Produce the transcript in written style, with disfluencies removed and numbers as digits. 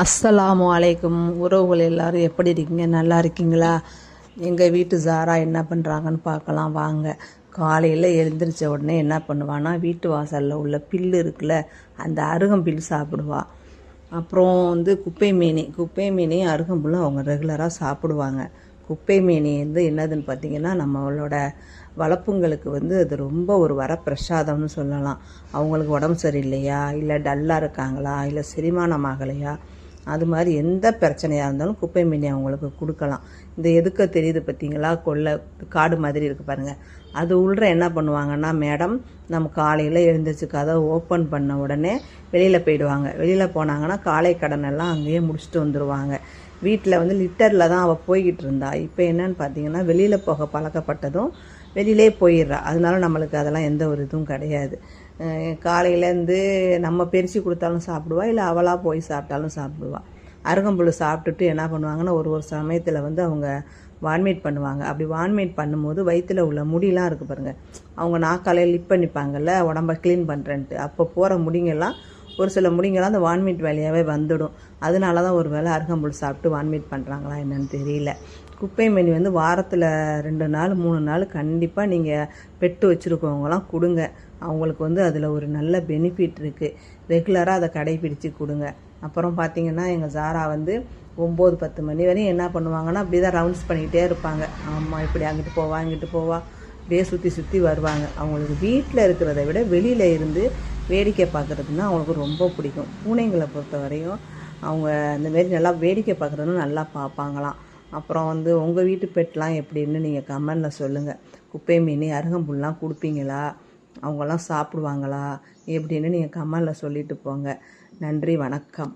அஸ்ஸலாமு அலைக்கும். உறவுகள் எல்லோரும் எப்படி இருக்கீங்க? நல்லா இருக்கீங்களா? எங்கள் வீட்டு ஜாரா என்ன பண்ணுறாங்கன்னு பார்க்கலாம் வாங்க. காலையில் எழுந்திரிச்ச உடனே என்ன பண்ணுவான்னா, வீட்டு வாசலில் உள்ள பில்லு இருக்குல்ல, அந்த அருகம்பில் சாப்பிடுவா. அப்புறம் குப்பை மீனி அருகம்புல்லும் அவங்க ரெகுலராக சாப்பிடுவாங்க. குப்பை மீனி என்னதுன்னு பார்த்தீங்கன்னா, நம்மளோட வளர்ப்புங்களுக்கு அது ரொம்ப ஒரு வரப்பிரசாதம்னு சொல்லலாம். அவங்களுக்கு உடம்பு சரியில்லையா, இல்லை டல்லாக இருக்காங்களா, இல்லை செரிமானம் ஆகலையா, அது மாதிரி எந்த பிரச்சனையாக இருந்தாலும் குப்பை மீனி அவங்களுக்கு கொடுக்கலாம். இந்த எதுக்க தெரியுது பார்த்தீங்களா, காடு மாதிரி இருக்குது பாருங்கள். அது உள்ள என்ன பண்ணுவாங்கன்னா, மேடம் நம்ம காலையில் எழுந்திரிச்சு கதவை ஓப்பன் பண்ண உடனே வெளியில் போயிடுவாங்க. வெளியில் போனாங்கன்னா காலை கடனெல்லாம் அங்கேயே முடிச்சுட்டு வந்துடுவாங்க. வீட்டில் லிட்டரில் தான் அவள் போய்கிட்டு இருந்தா. இப்போ என்னன்னு பார்த்தீங்கன்னா, வெளியில் போக பழக்கப்பட்டதும் வெளியிலே போயிடுறா. அதனால நம்மளுக்கு அதெல்லாம் எந்த ஒரு இதுவும் கிடையாது. காலையிலேருந்து நம்ம பிரித்து கொடுத்தாலும் சாப்பிடுவா, இல்லை அவளாக போய் சாப்பிட்டாலும் சாப்பிடுவா. அருகம்புல் சாப்பிட்டுட்டு என்ன பண்ணுவாங்கன்னா, ஒரு சமயத்தில் அவங்க வான்மீட் பண்ணுவாங்க. அப்படி வான்மீட் பண்ணும்போது வயிற்றில் உள்ள முடியெலாம் இருக்குது பாருங்கள், அவங்க நாக்காலையில் லிப் பண்ணிப்பாங்கல்ல உடம்ப க்ளீன் பண்ணுறேன்ட்டு, அப்போ போகிற முடிங்கெல்லாம் ஒரு சில முடிங்கெல்லாம் அந்த வான்மீட் வேலையாகவே வந்துடும். அதனால தான் ஒரு வேளை அருகம்புல் சாப்பிட்டு வான்மீட் பண்ணுறாங்களா என்னன்னு தெரியல. குப்பை மேனி வாரத்தில் 2 நாள் 3 நாள் கண்டிப்பாக நீங்கள் பெட்டு வச்சுருக்கவங்களாம் கொடுங்க. அவங்களுக்கு அதில் ஒரு நல்ல பெனிஃபிட் இருக்குது. ரெகுலராக அதை கடைப்பிடித்து கொடுங்க. அப்புறம் பார்த்திங்கன்னா, எங்கள் ஜாரா 9-10 மணி வரையும் என்ன பண்ணுவாங்கன்னா, அப்படி தான் ரவுண்ட்ஸ் பண்ணிக்கிட்டே இருப்பாங்க. ஆமாம், இப்படி அங்கிட்டு போவா இங்கிட்டு போவா, அப்படியே சுற்றி சுற்றி வருவாங்க. அவங்களுக்கு வீட்டில் இருக்கிறத விட வெளியில் இருந்து வேடிக்கை பார்க்குறதுன்னா அவங்களுக்கு ரொம்ப பிடிக்கும். பூனைங்களை பொறுத்த வரையும் அவங்க இந்தமாரி நல்லா வேடிக்கை பார்க்குறதுன்னு நல்லா பார்ப்பாங்களாம். அப்புறம் உங்கள் வீட்டு பெட்லாம் எப்படின்னு நீங்கள் கமெண்டில் சொல்லுங்கள். குப்பை மீன் அருகம்புல்லாம் கொடுப்பீங்களா, அவங்களாம் சாப்பிடுவாங்களா எப்படின்னு நீங்கள் கமெண்டில் சொல்லிட்டு போங்க. நன்றி, வணக்கம்.